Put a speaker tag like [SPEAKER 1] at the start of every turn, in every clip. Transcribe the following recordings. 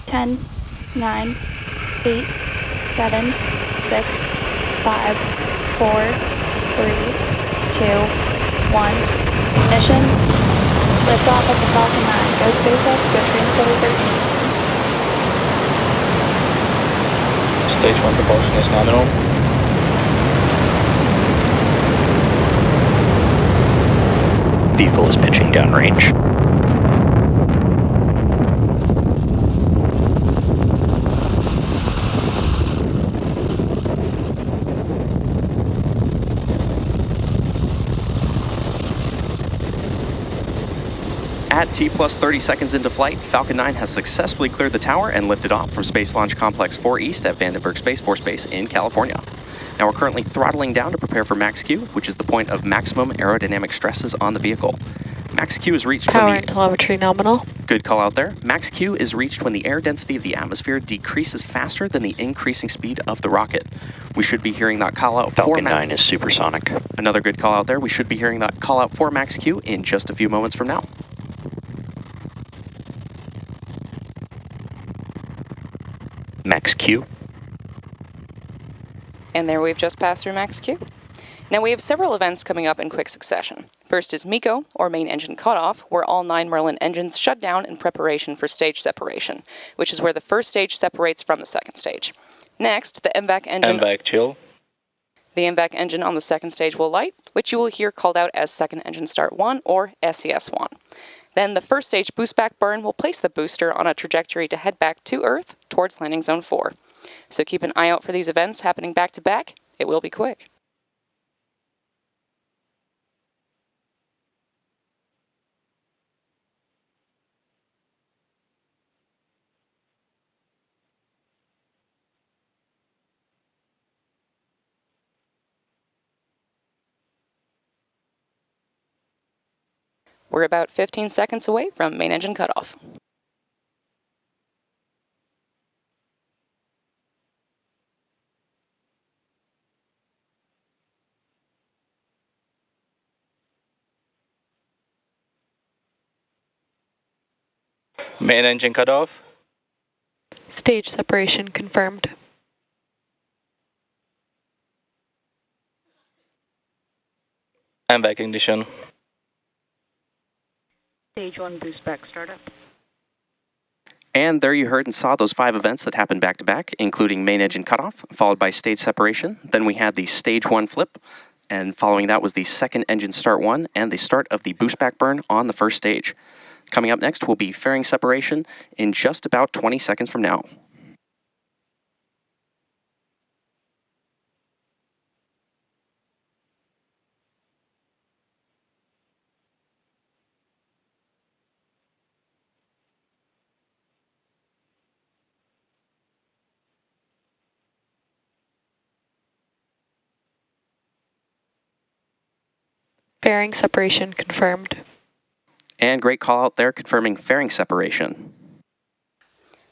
[SPEAKER 1] 10, 9, 8, 7, 6, 5, 4, 3, 2, 1. Ignition. Liftoff of the Falcon 9. Go SpaceX, go Transporter-13.
[SPEAKER 2] Stage 1 propulsion is nominal. Vehicle is pitching downrange.
[SPEAKER 3] At T plus 30 seconds into flight, Falcon 9 has successfully cleared the tower and lifted off from Space Launch Complex 4 East at Vandenberg Space Force Base in California. Now we're currently throttling down to prepare for max Q, which is the point of maximum aerodynamic stresses on the vehicle. Max Q is reached
[SPEAKER 4] Power
[SPEAKER 3] when
[SPEAKER 4] and telemetry nominal.
[SPEAKER 3] Good call out there. Max Q is reached when the air density of the atmosphere decreases faster than the increasing speed of the rocket. We should be hearing that call out
[SPEAKER 2] Falcon 9 is supersonic.
[SPEAKER 3] Another good call out there. We should be hearing that call out for max Q in just a few moments from now.
[SPEAKER 2] Max Q.
[SPEAKER 5] And there we've just passed through max Q. Now we have several events coming up in quick succession. First is MECO, or main engine cutoff, where all 9 Merlin engines shut down in preparation for stage separation, which is where the first stage separates from the second stage. Next, the MVAC engine...
[SPEAKER 2] MVAC chill.
[SPEAKER 5] The MVAC engine on the second stage will light, which you will hear called out as second engine start 1 or SES1. Then the first stage boost back burn will place the booster on a trajectory to head back to Earth towards landing zone 4. So keep an eye out for these events happening back to back. It will be quick. We're about 15 seconds away from main engine cutoff.
[SPEAKER 2] Main engine cutoff.
[SPEAKER 4] Stage separation confirmed.
[SPEAKER 2] MVAC ignition.
[SPEAKER 6] Stage 1 boost back startup.
[SPEAKER 3] And there you heard and saw those 5 events that happened back to back, including main engine cutoff, followed by stage separation. Then we had the stage 1 flip, and following that was the second engine start 1 and the start of the boost back burn on the first stage. Coming up next will be fairing separation in just about 20 seconds from now.
[SPEAKER 4] Fairing separation confirmed.
[SPEAKER 3] And great call out there confirming fairing separation.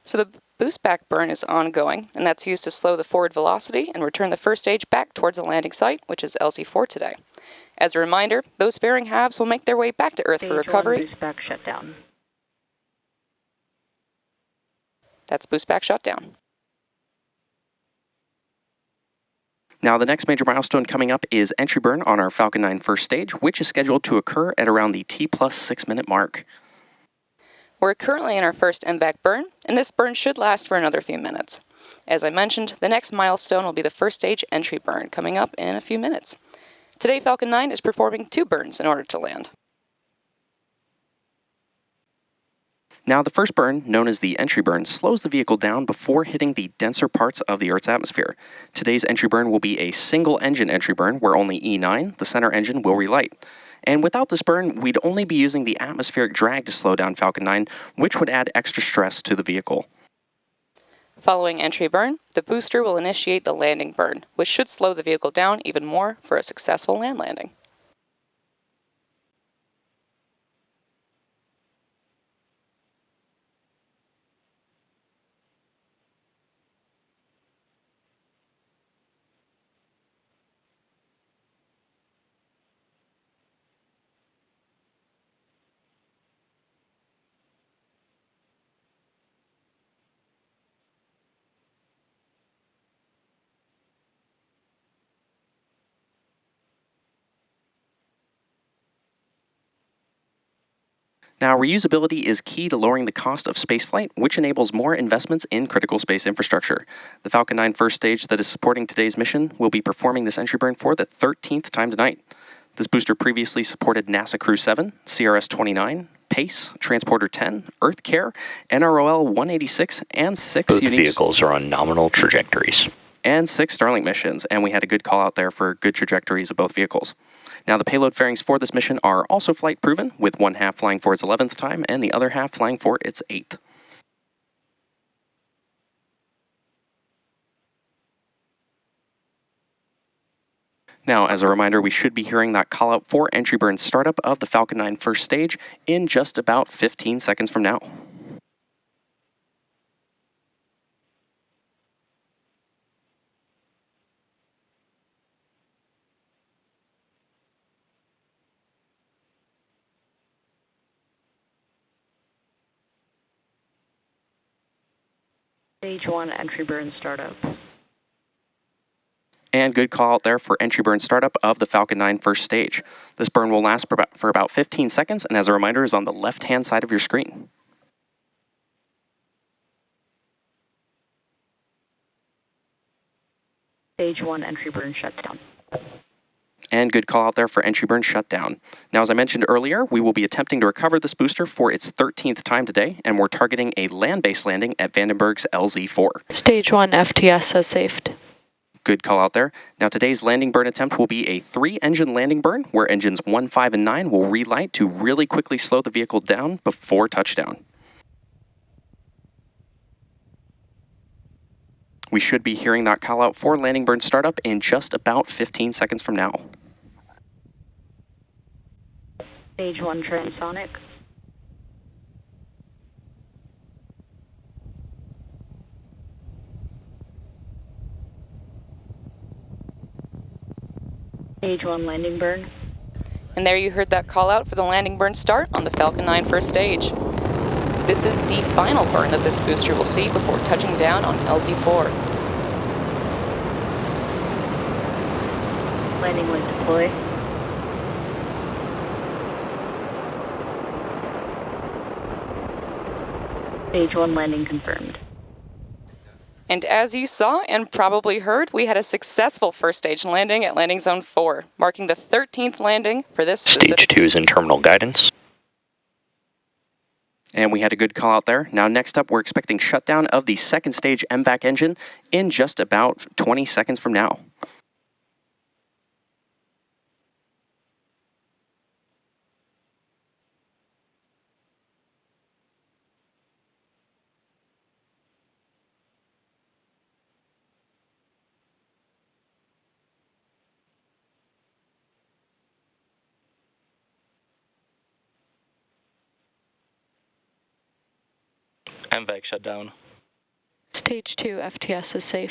[SPEAKER 5] So the boost back burn is ongoing, and that's used to slow the forward velocity and return the first stage back towards the landing site, which is LZ4 today. As a reminder, those fairing halves will make their way back to Earth
[SPEAKER 6] Stage
[SPEAKER 5] for recovery.
[SPEAKER 6] 1 boost back shutdown.
[SPEAKER 5] That's boost back shutdown.
[SPEAKER 3] Now, the next major milestone coming up is entry burn on our Falcon 9 first stage, which is scheduled to occur at around the T plus 6 minute mark.
[SPEAKER 5] We're currently in our first MVAC burn, and this burn should last for another few minutes. As I mentioned, the next milestone will be the first stage entry burn coming up in a few minutes. Today, Falcon 9 is performing 2 burns in order to land.
[SPEAKER 3] Now, the first burn, known as the entry burn, slows the vehicle down before hitting the denser parts of the Earth's atmosphere. Today's entry burn will be a single engine entry burn where only E9, the center engine, will relight. And without this burn, we'd only be using the atmospheric drag to slow down Falcon 9, which would add extra stress to the vehicle.
[SPEAKER 5] Following entry burn, the booster will initiate the landing burn, which should slow the vehicle down even more for a successful land landing.
[SPEAKER 3] Now, reusability is key to lowering the cost of spaceflight, which enables more investments in critical space infrastructure. The Falcon 9 first stage that is supporting today's mission will be performing this entry burn for the 13th time tonight. This booster previously supported NASA Crew 7, CRS-29, PACE, Transporter-10, EarthCare, NROL-186, and 6
[SPEAKER 2] Both
[SPEAKER 3] unique
[SPEAKER 2] vehicles are on nominal trajectories.
[SPEAKER 3] and 6 Starlink missions, and we had a good call out there for good trajectories of both vehicles. Now, the payload fairings for this mission are also flight proven, with one half flying for its 11th time and the other half flying for its 8th. Now, as a reminder, we should be hearing that call out for entry burn startup of the Falcon 9 first stage in just about 15 seconds from now.
[SPEAKER 6] Stage 1 entry burn startup.
[SPEAKER 3] And good call out there for entry burn startup of the Falcon 9 first stage. This burn will last for about 15 seconds, and as a reminder, is on the left-hand side of your screen.
[SPEAKER 6] Stage 1 entry burn shutdown.
[SPEAKER 3] And good call out there for entry burn shutdown. Now, as I mentioned earlier, we will be attempting to recover this booster for its 13th time today, and we're targeting a land-based landing at Vandenberg's LZ-4.
[SPEAKER 4] Stage 1 FTS has safed.
[SPEAKER 3] Good call out there. Now, today's landing burn attempt will be a 3-engine landing burn, where engines 1, 5, and 9 will relight to really quickly slow the vehicle down before touchdown. We should be hearing that call out for landing burn startup in just about 15 seconds from now.
[SPEAKER 6] Stage 1 transonic. Stage 1 landing burn.
[SPEAKER 5] And there you heard that call out for the landing burn start on the Falcon 9 first stage. This is the final burn that this booster will see before touching down on LZ-4.
[SPEAKER 6] Landing light deploy. Stage 1 landing confirmed.
[SPEAKER 5] And as you saw and probably heard, we had a successful first stage landing at landing zone 4, marking the 13th landing for this specific
[SPEAKER 2] Stage 2 is in terminal guidance.
[SPEAKER 3] And we had a good call out there. Now, next up, we're expecting shutdown of the second stage MVAC engine in just about 20 seconds from now.
[SPEAKER 2] MVAC shutdown.
[SPEAKER 4] Stage 2 FTS is safe.